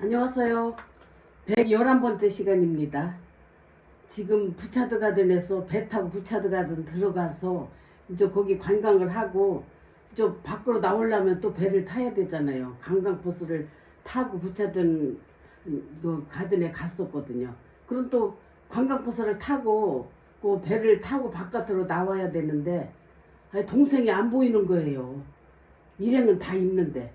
안녕하세요. 111번째 시간입니다. 지금 부차드 가든에서 배 타고 부차드 가든 들어가서 이제 거기 관광을 하고 저 밖으로 나오려면 또 배를 타야 되잖아요. 관광버스를 타고 부차드 가든에 갔었거든요. 그럼 또 관광버스를 타고 그 배를 타고 바깥으로 나와야 되는데 동생이 안 보이는 거예요. 일행은 다 있는데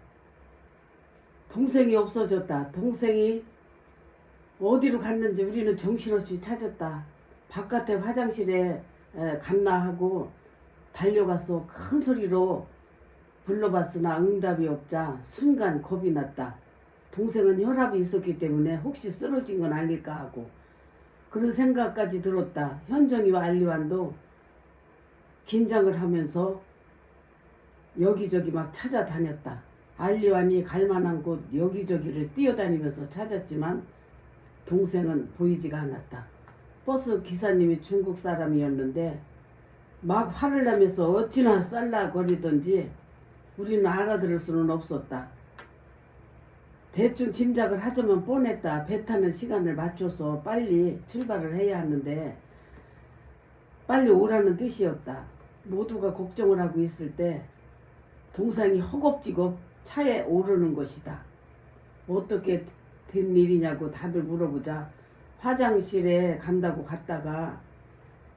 동생이 없어졌다. 동생이 어디로 갔는지 우리는 정신없이 찾았다. 바깥에 화장실에 갔나 하고 달려가서 큰 소리로 불러봤으나 응답이 없자 순간 겁이 났다. 동생은 혈압이 있었기 때문에 혹시 쓰러진 건 아닐까 하고 그런 생각까지 들었다. 현정이와 알리완도 긴장을 하면서 여기저기 막 찾아다녔다. 알리완이 갈만한 곳 여기저기를 뛰어다니면서 찾았지만 동생은 보이지가 않았다. 버스 기사님이 중국 사람이었는데 막 화를 내면서 어찌나 쌀라거리던지 우리는 알아들을 수는 없었다. 대충 짐작을 하자면 뻔했다. 배 타는 시간을 맞춰서 빨리 출발을 해야 하는데 빨리 오라는 뜻이었다. 모두가 걱정을 하고 있을 때 동생이 허겁지겁 차에 오르는 것이다. 어떻게 된 일이냐고 다들 물어보자 화장실에 간다고 갔다가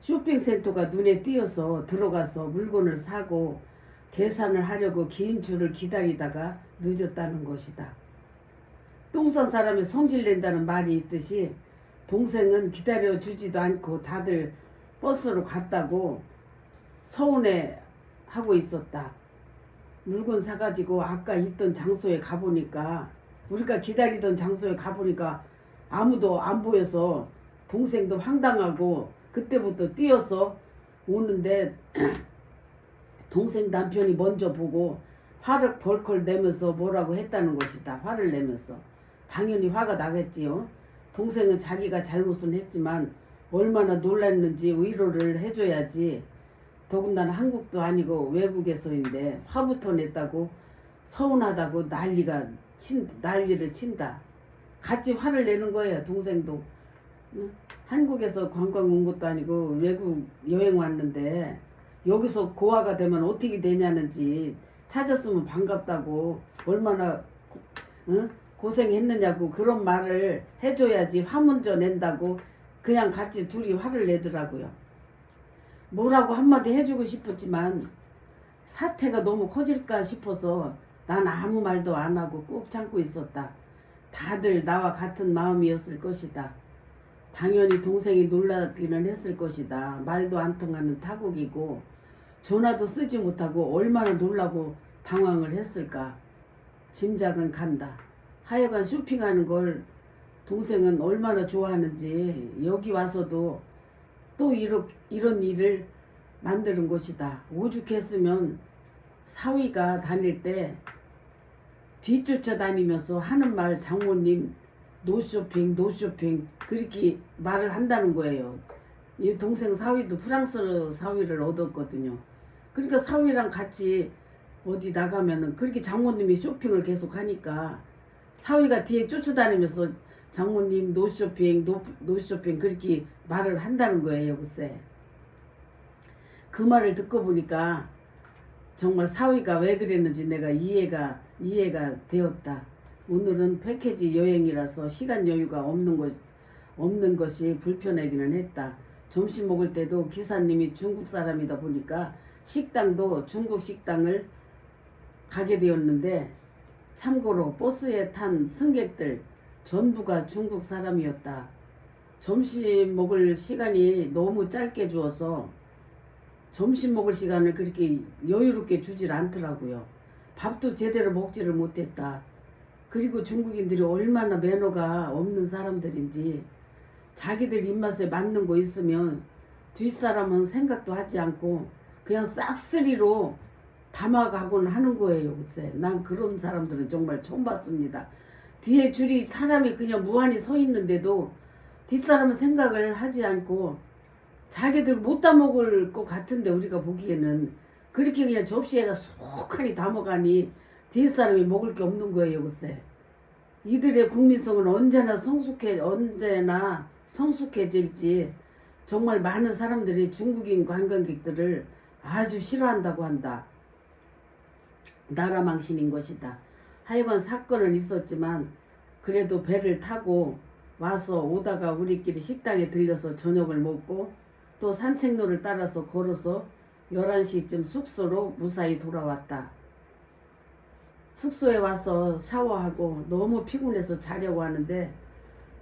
쇼핑센터가 눈에 띄어서 들어가서 물건을 사고 계산을 하려고 긴 줄을 기다리다가 늦었다는 것이다. 똥 싼 사람이 성질낸다는 말이 있듯이 동생은 기다려주지도 않고 다들 버스로 갔다고 서운해 하고 있었다. 물건 사가지고 아까 있던 장소에 가보니까 우리가 기다리던 장소에 가보니까 아무도 안 보여서 동생도 황당하고 그때부터 뛰어서 오는데 동생 남편이 먼저 보고 화를 벌컥 내면서 뭐라고 했다는 것이다. 화를 내면서. 당연히 화가 나겠지요. 동생은 자기가 잘못은 했지만 얼마나 놀랐는지 위로를 해줘야지. 더군다나 한국도 아니고 외국에서인데 화부터 냈다고 서운하다고 난리를 친다. 같이 화를 내는 거예요. 동생도. 응? 한국에서 관광 온 것도 아니고 외국 여행 왔는데 여기서 고아가 되면 어떻게 되냐는지 찾았으면 반갑다고 얼마나 응? 고생했느냐고 그런 말을 해줘야지. 화 먼저 낸다고 그냥 같이 둘이 화를 내더라고요. 뭐라고 한마디 해주고 싶었지만 사태가 너무 커질까 싶어서 난 아무 말도 안 하고 꾹 참고 있었다. 다들 나와 같은 마음이었을 것이다. 당연히 동생이 놀라기는 했을 것이다. 말도 안 통하는 타국이고 전화도 쓰지 못하고 얼마나 놀라고 당황을 했을까. 짐작은 간다. 하여간 쇼핑하는 걸 동생은 얼마나 좋아하는지 여기 와서도 또 이런 일을 만드는 것이다. 오죽했으면 사위가 다닐 때 뒤쫓아 다니면서 하는 말 장모님 노쇼핑 그렇게 말을 한다는 거예요. 이 동생 사위도 프랑스 사위를 얻었거든요. 그러니까 사위랑 같이 어디 나가면은 그렇게 장모님이 쇼핑을 계속 하니까 사위가 뒤에 쫓아다니면서 장모님 노쇼핑 그렇게 말을 한다는 거예요. 글쎄 그 말을 듣고 보니까 정말 사위가 왜 그랬는지 내가 이해가 되었다. 오늘은 패키지 여행이라서 시간 여유가 없는 것이 불편하기는 했다. 점심 먹을 때도 기사님이 중국 사람이다 보니까 식당도 중국 식당을 가게 되었는데 참고로 버스에 탄 승객들 전부가 중국 사람이었다. 점심 먹을 시간이 너무 짧게 주어서 점심 먹을 시간을 그렇게 여유롭게 주질 않더라고요. 밥도 제대로 먹지를 못했다. 그리고 중국인들이 얼마나 매너가 없는 사람들인지 자기들 입맛에 맞는 거 있으면 뒷사람은 생각도 하지 않고 그냥 싹쓸이로 담아가곤 하는 거예요. 글쎄 난 그런 사람들은 정말 처음 봤습니다. 뒤에 줄이 사람이 그냥 무한히 서 있는데도 뒷사람은 생각을 하지 않고 자기들 못 따먹을 것 같은데 우리가 보기에는 그렇게 그냥 접시에다 속하니 담아가니 뒤에 사람이 먹을 게 없는 거예요. 글쎄 이들의 국민성은 언제나 성숙해질지 정말 많은 사람들이 중국인 관광객들을 아주 싫어한다고 한다. 나라 망신인 것이다. 하여간 사건은 있었지만 그래도 배를 타고 와서 오다가 우리끼리 식당에 들려서 저녁을 먹고 또 산책로를 따라서 걸어서 11시쯤 숙소로 무사히 돌아왔다. 숙소에 와서 샤워하고 너무 피곤해서 자려고 하는데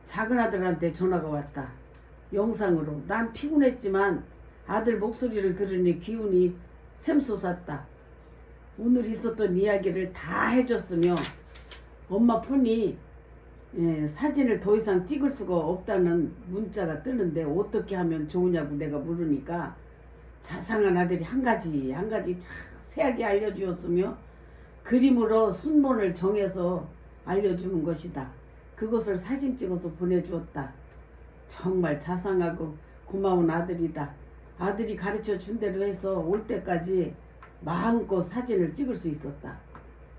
작은 아들한테 전화가 왔다. 영상으로. 난 피곤했지만 아들 목소리를 들으니 기운이 샘솟았다. 오늘 있었던 이야기를 다 해줬으며 엄마 폰이 사진을 더 이상 찍을 수가 없다는 문자가 뜨는데 어떻게 하면 좋으냐고 내가 물으니까 자상한 아들이 한 가지 자세하게 알려주었으며 그림으로 순번을 정해서 알려주는 것이다. 그것을 사진 찍어서 보내주었다. 정말 자상하고 고마운 아들이다. 아들이 가르쳐 준 대로 해서 올 때까지 마음껏 사진을 찍을 수 있었다.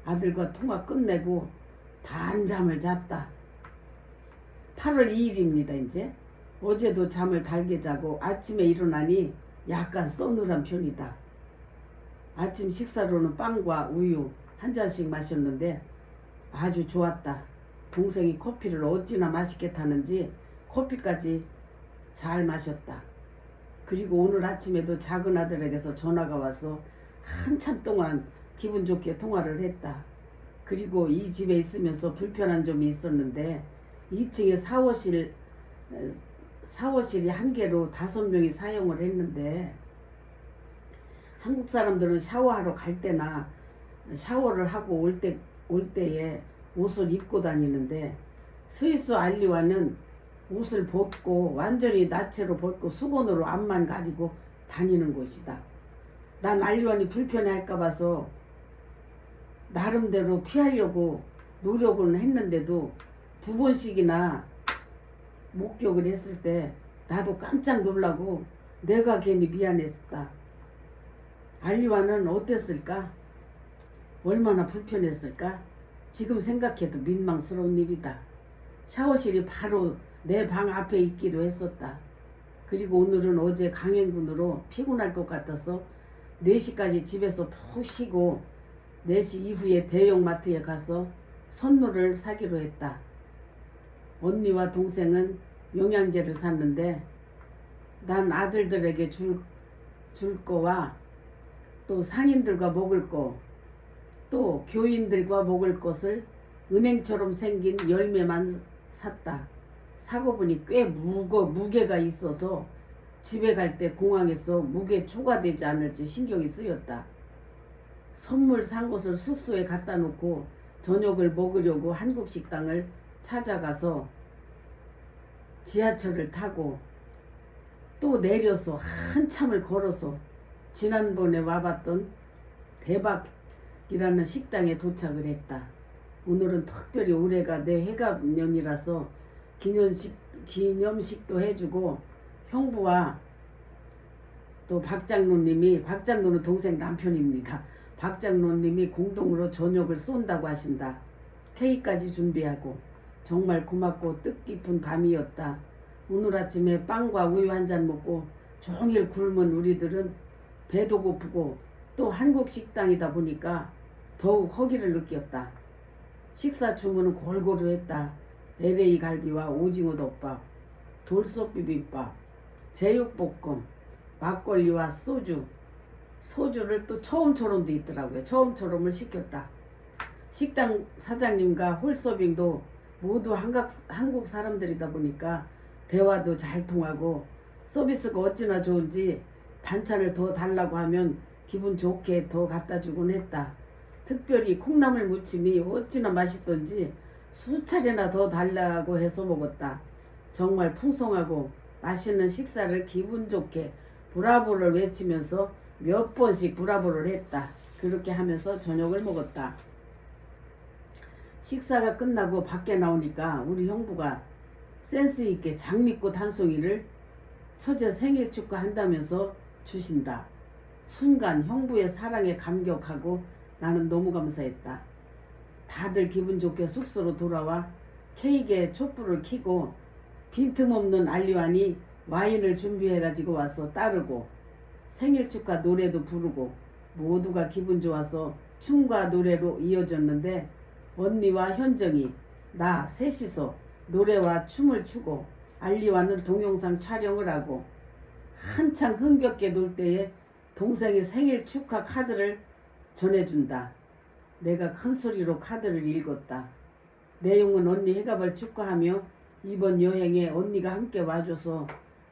아들과 통화 끝내고 단잠을 잤다. 8월 2일입니다. 이제 어제도 잠을 달게 자고 아침에 일어나니 약간 서늘한 편이다. 아침 식사로는 빵과 우유 한 잔씩 마셨는데 아주 좋았다. 동생이 커피를 어찌나 맛있게 타는지 커피까지 잘 마셨다. 그리고 오늘 아침에도 작은 아들에게서 전화가 와서 한참 동안 기분 좋게 통화를 했다. 그리고 이 집에 있으면서 불편한 점이 있었는데 2층에 샤워실이 한 개로 5명이 사용을 했는데 한국 사람들은 샤워하러 갈 때나 샤워를 하고 올 때에 옷을 입고 다니는데 스위스 알리와는 옷을 벗고 완전히 나체로 벗고 수건으로 앞만 가리고 다니는 곳이다. 난 알리와니 불편해할까 봐서 나름대로 피하려고 노력은 했는데도 2번씩이나 목격을 했을 때 나도 깜짝 놀라고 내가 괜히 미안했다. 알리와는 어땠을까? 얼마나 불편했을까? 지금 생각해도 민망스러운 일이다. 샤워실이 바로 내 방 앞에 있기도 했었다. 그리고 오늘은 어제 강행군으로 피곤할 것 같아서 4시까지 집에서 푹 쉬고 4시 이후에 대형마트에 가서 선물을 사기로 했다. 언니와 동생은 영양제를 샀는데 난 아들들에게 줄 거와 또 상인들과 먹을 거, 또 교인들과 먹을 것을 은행처럼 생긴 열매만 샀다. 사고 보니 꽤 무게가 있어서 집에 갈 때 공항에서 무게 초과되지 않을지 신경이 쓰였다. 선물 산 것을 숙소에 갖다 놓고 저녁을 먹으려고 한국 식당을 찾아가서 지하철을 타고 또 내려서 한참을 걸어서 지난번에 와봤던 대박이라는 식당에 도착을 했다. 오늘은 특별히 올해가 내 해갑년이라서 기념식도 해주고 형부와 또 박장로는 동생 남편입니다. 박장로님이 공동으로 저녁을 쏜다고 하신다. 케이크까지 준비하고 정말 고맙고 뜻깊은 밤이었다. 오늘 아침에 빵과 우유 한 잔 먹고 종일 굶은 우리들은 배도 고프고 또 한국 식당이다 보니까 더욱 허기를 느꼈다. 식사 주문은 골고루 했다. LA 갈비와 오징어 덮밥, 돌솥 비빔밥, 제육볶음, 막걸리와 소주를 또 처음처럼도 있더라고요. 처음처럼을 시켰다. 식당 사장님과 홀서빙도 모두 한국 사람들이다 보니까 대화도 잘 통하고 서비스가 어찌나 좋은지 반찬을 더 달라고 하면 기분 좋게 더 갖다 주곤 했다. 특별히 콩나물 무침이 어찌나 맛있던지 수차례나 더 달라고 해서 먹었다. 정말 풍성하고 맛있는 식사를 기분 좋게 브라보를 외치면서 몇 번씩 브라보를 했다. 그렇게 하면서 저녁을 먹었다. 식사가 끝나고 밖에 나오니까 우리 형부가 센스 있게 장미꽃 한 송이를 처제 생일 축하한다면서 주신다. 순간 형부의 사랑에 감격하고 나는 너무 감사했다. 다들 기분 좋게 숙소로 돌아와 케이크에 촛불을 켜고 빈틈없는 알리완이 와인을 준비해가지고 와서 따르고 생일 축하 노래도 부르고 모두가 기분 좋아서 춤과 노래로 이어졌는데 언니와 현정이 나 셋이서 노래와 춤을 추고 알리와는 동영상 촬영을 하고 한창 흥겹게 놀 때에 동생이 생일 축하 카드를 전해준다. 내가 큰 소리로 카드를 읽었다. 내용은 언니 해갑을 축하하며 이번 여행에 언니가 함께 와줘서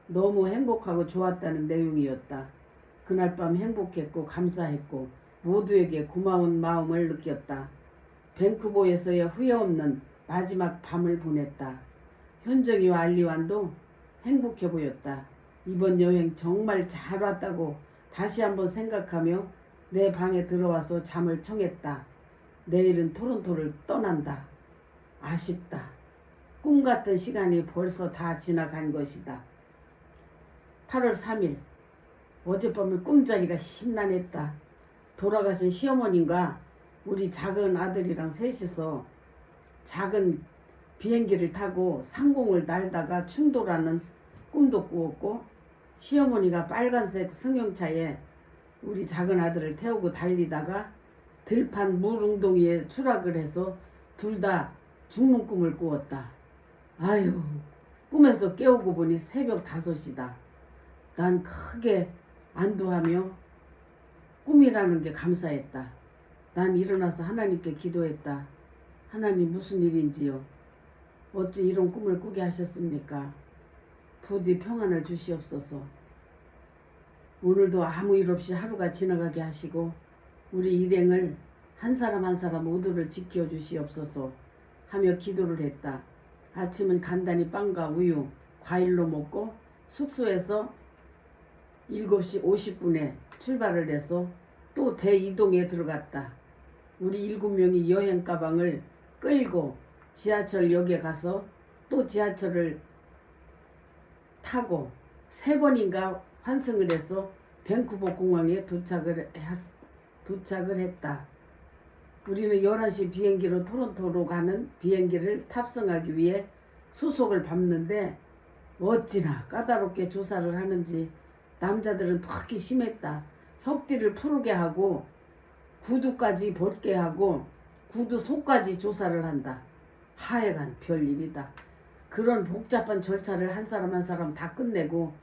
너무 행복하고 좋았다는 내용이었다. 그날 밤 행복했고 감사했고 모두에게 고마운 마음을 느꼈다. 밴쿠버에서의 후회 없는 마지막 밤을 보냈다. 현정이와 알리완도 행복해 보였다. 이번 여행 정말 잘 왔다고 다시 한번 생각하며 내 방에 들어와서 잠을 청했다. 내일은 토론토를 떠난다. 아쉽다. 꿈 같은 시간이 벌써 다 지나간 것이다. 8월 3일 어젯밤에 꿈자리가 심란했다. 돌아가신 시어머님과 우리 작은 아들이랑 셋이서 작은 비행기를 타고 상공을 날다가 충돌하는 꿈도 꾸었고 시어머니가 빨간색 승용차에 우리 작은 아들을 태우고 달리다가 들판 물웅덩이에 추락을 해서 둘 다 죽는 꿈을 꾸었다. 아유, 꿈에서 깨우고 보니 새벽 5시다. 난 크게 안도하며 꿈이라는 게 감사했다. 난 일어나서 하나님께 기도했다. 하나님 무슨 일인지요? 어찌 이런 꿈을 꾸게 하셨습니까? 부디 평안을 주시옵소서. 오늘도 아무 일 없이 하루가 지나가게 하시고 우리 일행을 한 사람 한 사람 모두를 지켜주시옵소서 하며 기도를 했다. 아침은 간단히 빵과 우유, 과일로 먹고 숙소에서 7시 50분에 출발을 해서 또 대이동에 들어갔다. 우리 7명이 여행 가방을 끌고 지하철역에 가서 또 지하철을 타고 3번인가 환승을 해서 밴쿠버 공항에 도착을 했다. 우리는 11시 비행기로 토론토로 가는 비행기를 탑승하기 위해 수속을 밟는데 어찌나 까다롭게 조사를 하는지 남자들은 특히 심했다. 혁띠를 푸르게 하고 구두까지 벗게 하고 구두 속까지 조사를 한다. 하여간 별일이다. 그런 복잡한 절차를 한 사람 한 사람 다 끝내고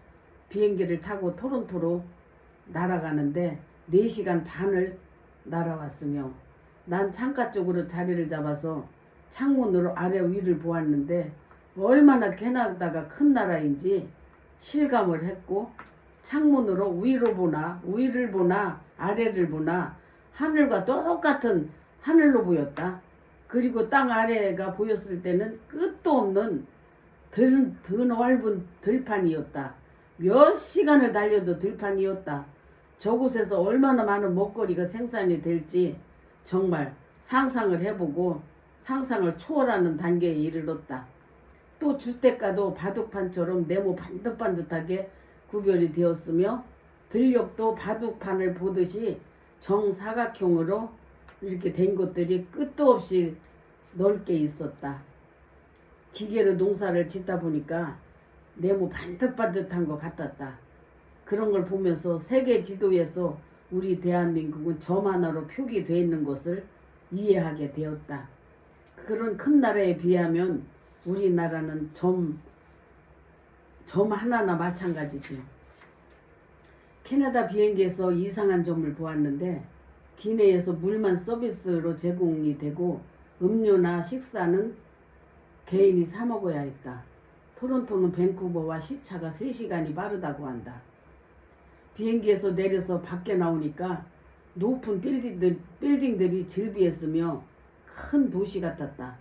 비행기를 타고 토론토로 날아가는데 4시간 반을 날아왔으며 난 창가 쪽으로 자리를 잡아서 창문으로 아래 위를 보았는데 얼마나 캐나다가 큰 나라인지 실감을 했고 창문으로 위로 보나 위를 보나 아래를 보나 하늘과 똑같은 하늘로 보였다. 그리고 땅 아래가 보였을 때는 끝도 없는 드넓은 들판이었다. 몇 시간을 달려도 들판이었다. 저곳에서 얼마나 많은 먹거리가 생산이 될지 정말 상상을 해보고 상상을 초월하는 단계에 이르렀다. 또 주택가도 바둑판처럼 네모 반듯반듯하게 구별이 되었으며 들녘도 바둑판을 보듯이 정사각형으로 이렇게 된 것들이 끝도 없이 넓게 있었다. 기계로 농사를 짓다 보니까 네모 반듯반듯한 것 같았다. 그런 걸 보면서 세계 지도에서 우리 대한민국은 점 하나로 표기되어 있는 것을 이해하게 되었다. 그런 큰 나라에 비하면 우리나라는 점 하나나 마찬가지지. 캐나다 비행기에서 이상한 점을 보았는데 기내에서 물만 서비스로 제공이 되고 음료나 식사는 개인이 사 먹어야 했다. 토론토는 밴쿠버와 시차가 3시간이 빠르다고 한다. 비행기에서 내려서 밖에 나오니까 높은 빌딩들이 즐비했으며 큰 도시 같았다.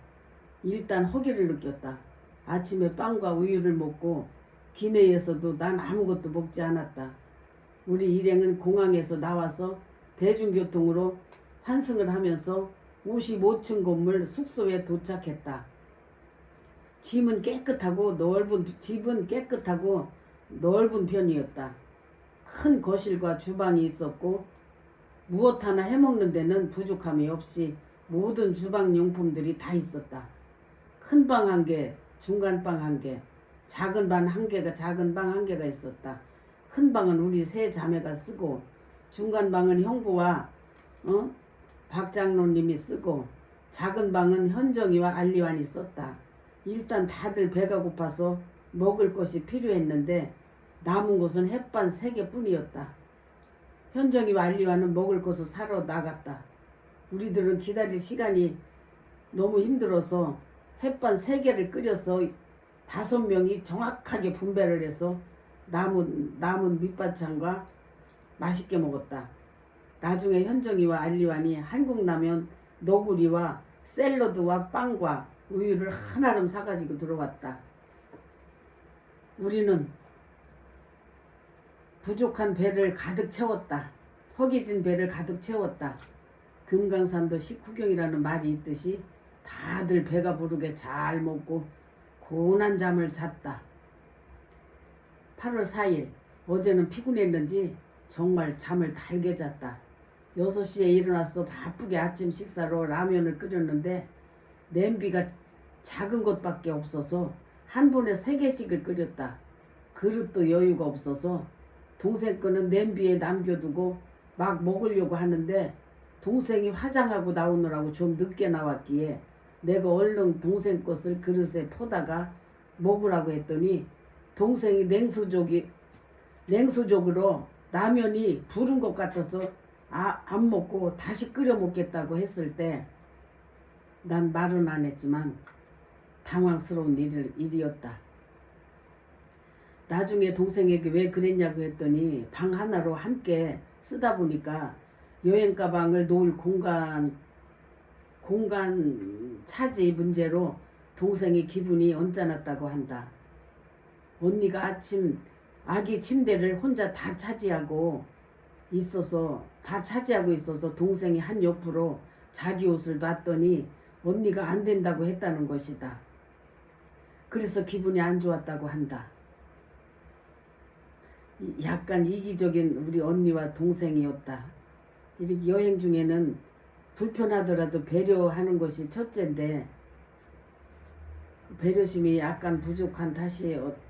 일단 허기를 느꼈다. 아침에 빵과 우유를 먹고 기내에서도 난 아무것도 먹지 않았다. 우리 일행은 공항에서 나와서 대중교통으로 환승을 하면서 55층 건물 숙소에 도착했다. 집은 깨끗하고 넓은 편이었다. 큰 거실과 주방이 있었고 무엇 하나 해먹는 데는 부족함이 없이 모든 주방용품들이 다 있었다. 큰 방 한 개, 중간 방 한 개, 작은 방 한 개가 작은 방 한 개가 있었다. 큰 방은 우리 세 자매가 쓰고 중간 방은 형부와 박 장로님이 쓰고 작은 방은 현정이와 알리완이 썼다. 일단 다들 배가 고파서 먹을 것이 필요했는데 남은 것은 햇반 3개뿐이었다. 현정이와 알리완은 먹을 것을 사러 나갔다. 우리들은 기다릴 시간이 너무 힘들어서 햇반 3개를 끓여서 5명이 정확하게 분배를 해서 남은 밑반찬과 맛있게 먹었다. 나중에 현정이와 알리완이 한국라면 너구리와 샐러드와 빵과 우유를 한아름 사가지고 들어왔다. 우리는 부족한 배를 가득 채웠다. 허기진 배를 가득 채웠다. 금강산도 식후경이라는 말이 있듯이 다들 배가 부르게 잘 먹고 고운한 잠을 잤다. 8월 4일 어제는 피곤했는지 정말 잠을 달게 잤다. 6시에 일어나서 바쁘게 아침 식사로 라면을 끓였는데 냄비가 작은 것밖에 없어서 한 번에 3개씩을 끓였다. 그릇도 여유가 없어서 동생 거는 냄비에 남겨두고 막 먹으려고 하는데 동생이 화장하고 나오느라고 좀 늦게 나왔기에 내가 얼른 동생 것을 그릇에 퍼다가 먹으라고 했더니 동생이 냉수족으로 라면이 부른 것 같아서 안 먹고 다시 끓여 먹겠다고 했을 때 난 말은 안 했지만 당황스러운 일이었다. 나중에 동생에게 왜 그랬냐고 했더니 방 하나로 함께 쓰다 보니까 여행 가방을 놓을 공간 차지 문제로 동생이 기분이 언짢았다고 한다. 언니가 아기 침대를 혼자 다 차지하고 있어서 동생이 한 옆으로 자기 옷을 놨더니 언니가 안 된다고 했다는 것이다. 그래서 기분이 안 좋았다고 한다. 약간 이기적인 우리 언니와 동생이었다. 이렇게 여행 중에는 불편하더라도 배려하는 것이 첫째인데 배려심이 약간 부족한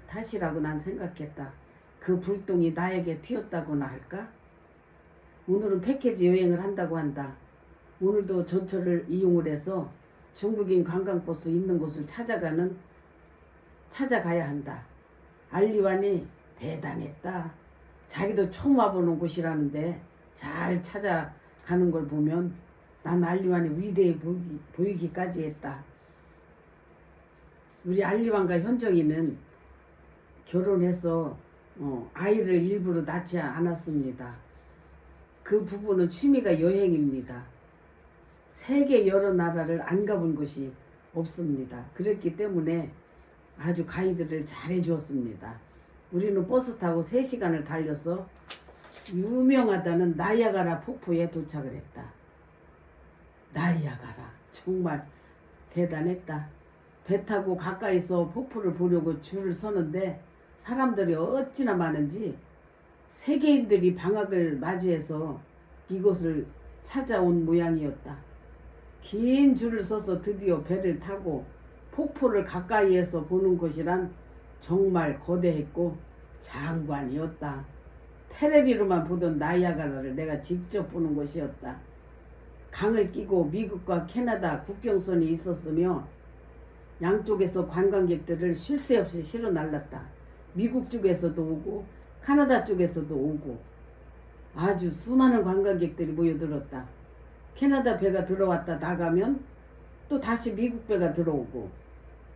탓이라고 난 생각했다. 그 불똥이 나에게 튀었다고나 할까? 오늘은 패키지 여행을 한다고 한다. 오늘도 전철을 이용을 해서 중국인 관광버스 있는 곳을 찾아가야 한다. 알리완이 대단했다. 자기도 처음 와보는 곳이라는데 잘 찾아가는 걸 보면 난 알리완이 위대해 보이기까지 했다. 우리 알리완과 현정이는 결혼해서 아이를 일부러 낳지 않았습니다. 그 부부는 취미가 여행입니다. 세계 여러 나라를 안 가본 곳이 없습니다. 그랬기 때문에 아주 가이드를 잘 해주었습니다. 우리는 버스 타고 3시간을 달려서 유명하다는 나이아가라 폭포에 도착을 했다. 나이아가라 정말 대단했다. 배 타고 가까이서 폭포를 보려고 줄을 서는데 사람들이 어찌나 많은지 세계인들이 방학을 맞이해서 이곳을 찾아온 모양이었다. 긴 줄을 서서 드디어 배를 타고 폭포를 가까이에서 보는 곳이란 정말 거대했고 장관이었다. 텔레비로만 보던 나이아가라를 내가 직접 보는 곳이었다. 강을 끼고 미국과 캐나다 국경선이 있었으며 양쪽에서 관광객들을 쉴 새 없이 실어 날랐다. 미국 쪽에서도 오고 카나다 쪽에서도 오고 아주 수많은 관광객들이 모여들었다. 캐나다 배가 들어왔다 나가면 또 다시 미국 배가 들어오고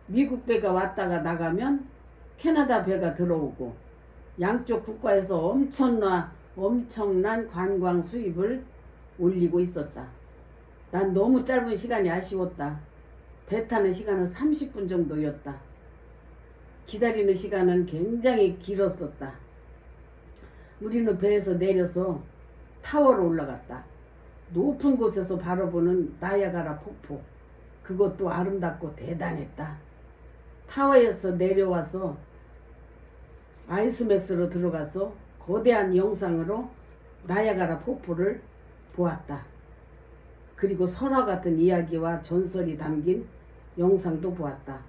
미국 배가 왔다가 나가면 캐나다 배가 들어오고 양쪽 국가에서 엄청난 관광 수입을 올리고 있었다. 난 너무 짧은 시간이 아쉬웠다. 배 타는 시간은 30분 정도였다. 기다리는 시간은 굉장히 길었었다. 우리는 배에서 내려서 타워로 올라갔다. 높은 곳에서 바라보는 나이아가라 폭포. 그것도 아름답고 대단했다. 타워에서 내려와서 아이스맥스로 들어가서 거대한 영상으로 나이아가라 폭포를 보았다. 그리고 설화 같은 이야기와 전설이 담긴 영상도 보았다.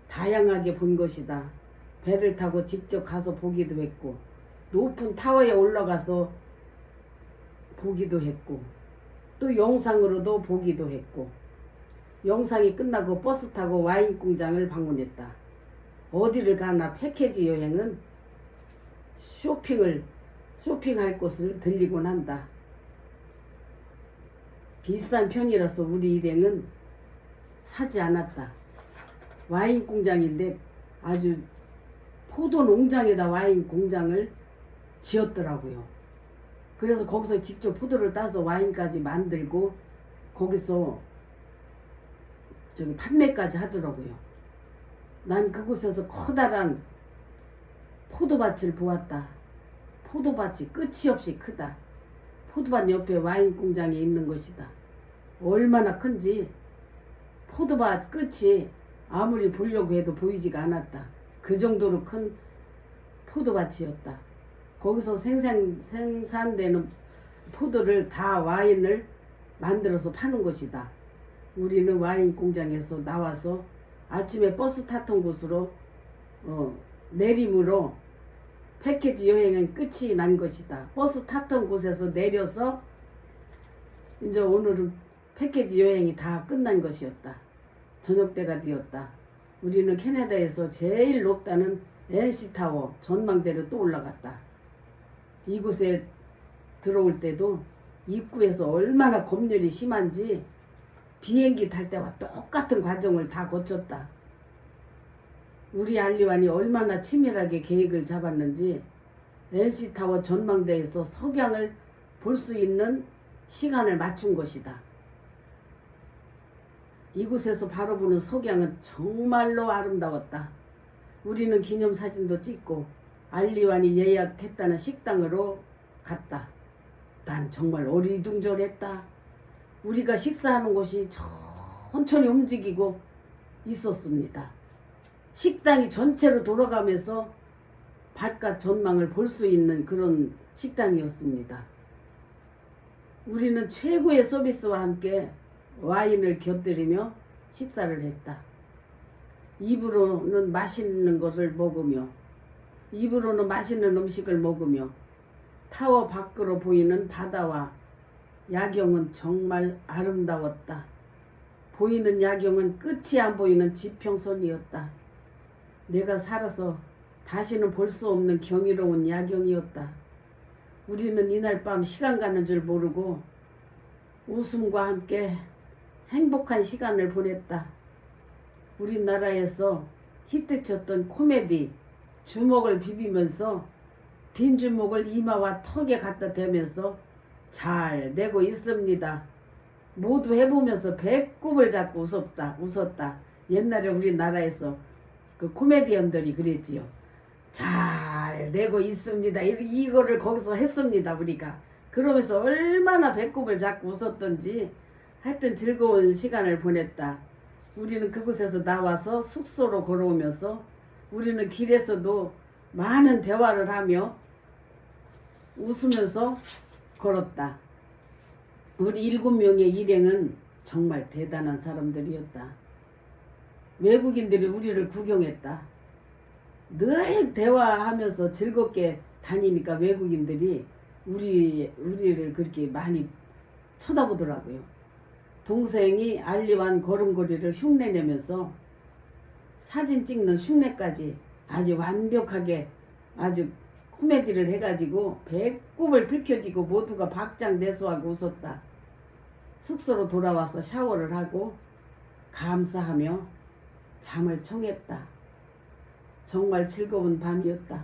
다양하게 본 것이다. 배를 타고 직접 가서 보기도 했고, 높은 타워에 올라가서 보기도 했고, 또 영상으로도 보기도 했고, 영상이 끝나고 버스 타고 와인 공장을 방문했다. 어디를 가나 패키지 여행은 쇼핑할 곳을 들리곤 한다. 비싼 편이라서 우리 일행은 사지 않았다. 와인 공장인데 아주 포도 농장에다 와인 공장을 지었더라고요. 그래서 거기서 직접 포도를 따서 와인까지 만들고 거기서 판매까지 하더라고요. 난 그곳에서 커다란 포도밭을 보았다. 포도밭이 끝이 없이 크다. 포도밭 옆에 와인 공장이 있는 것이다. 얼마나 큰지 포도밭 끝이 아무리 보려고 해도 보이지가 않았다. 그 정도로 큰 포도밭이었다. 거기서 생산되는 포도를 다 와인을 만들어서 파는 것이다. 우리는 와인 공장에서 나와서 아침에 버스 탔던 곳으로 내림으로 패키지 여행은 끝이 난 것이다. 버스 탔던 곳에서 내려서 이제 오늘은 패키지 여행이 다 끝난 것이었다. 저녁때가 되었다. 우리는 캐나다에서 제일 높다는 NC타워 전망대로 또 올라갔다. 이곳에 들어올 때도 입구에서 얼마나 검열이 심한지 비행기 탈 때와 똑같은 과정을 다 거쳤다. 우리 알리완이 얼마나 치밀하게 계획을 잡았는지 NC타워 전망대에서 석양을 볼 수 있는 시간을 맞춘 것이다. 이곳에서 바로 보는 석양은 정말로 아름다웠다. 우리는 기념사진도 찍고 알리완이 예약했다는 식당으로 갔다. 난 정말 어리둥절했다. 우리가 식사하는 곳이 천천히 움직이고 있었습니다. 식당이 전체로 돌아가면서 바깥 전망을 볼 수 있는 그런 식당이었습니다. 우리는 최고의 서비스와 함께 와인을 곁들이며 식사를 했다. 입으로는 맛있는 것을 먹으며 입으로는 맛있는 음식을 먹으며 타워 밖으로 보이는 바다와 야경은 정말 아름다웠다. 보이는 야경은 끝이 안 보이는 지평선이었다. 내가 살아서 다시는 볼 수 없는 경이로운 야경이었다. 우리는 이날 밤 시간 가는 줄 모르고 웃음과 함께 행복한 시간을 보냈다. 우리나라에서 히트쳤던 코미디 주먹을 비비면서 빈 주먹을 이마와 턱에 갖다 대면서 잘 내고 있습니다. 모두 해보면서 배꼽을 잡고 웃었다. 옛날에 우리나라에서 그 코미디언들이 그랬지요. 잘 내고 있습니다. 이거를 거기서 했습니다. 우리가. 그러면서 얼마나 배꼽을 잡고 웃었던지 하여튼 즐거운 시간을 보냈다. 우리는 그곳에서 나와서 숙소로 걸어오면서 우리는 길에서도 많은 대화를 하며 웃으면서 걸었다. 우리 7명의 일행은 정말 대단한 사람들이었다. 외국인들이 우리를 구경했다. 늘 대화하면서 즐겁게 다니니까 외국인들이 우리를 그렇게 많이 쳐다보더라고요. 동생이 알리완 걸음걸이를 흉내내면서 사진 찍는 흉내까지 아주 완벽하게 아주 코미디를 해가지고 배꼽을 들켜지고 모두가 박장대소하고 웃었다. 숙소로 돌아와서 샤워를 하고 감사하며 잠을 청했다. 정말 즐거운 밤이었다.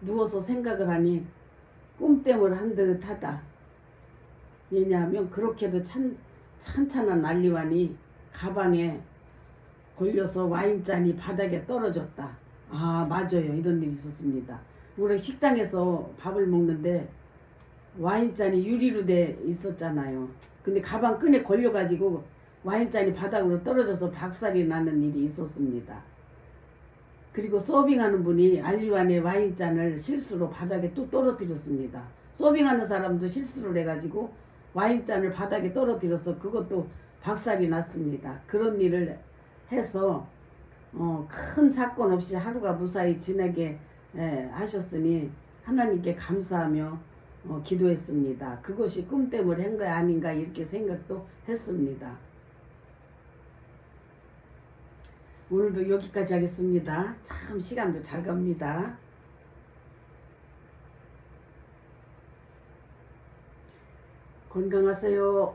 누워서 생각을 하니 꿈땜을 한 듯하다. 왜냐하면 그렇게도 찬찬한 알리완이 가방에 걸려서 와인잔이 바닥에 떨어졌다. 아, 맞아요. 이런 일이 있었습니다. 우리 식당에서 밥을 먹는데 와인잔이 유리로 돼 있었잖아요. 근데 가방 끈에 걸려가지고 와인잔이 바닥으로 떨어져서 박살이 나는 일이 있었습니다. 그리고 서빙하는 분이 알리완의 와인잔을 실수로 바닥에 또 떨어뜨렸습니다. 서빙하는 사람도 실수를 해가지고 와인잔을 바닥에 떨어뜨려서 그것도 박살이 났습니다. 그런 일을 해서 큰 사건 없이 하루가 무사히 지나게 하셨으니 하나님께 감사하며 기도했습니다. 그것이 꿈 때문에 한 거 아닌가 이렇게 생각도 했습니다. 오늘도 여기까지 하겠습니다. 참 시간도 잘 갑니다. 건강하세요.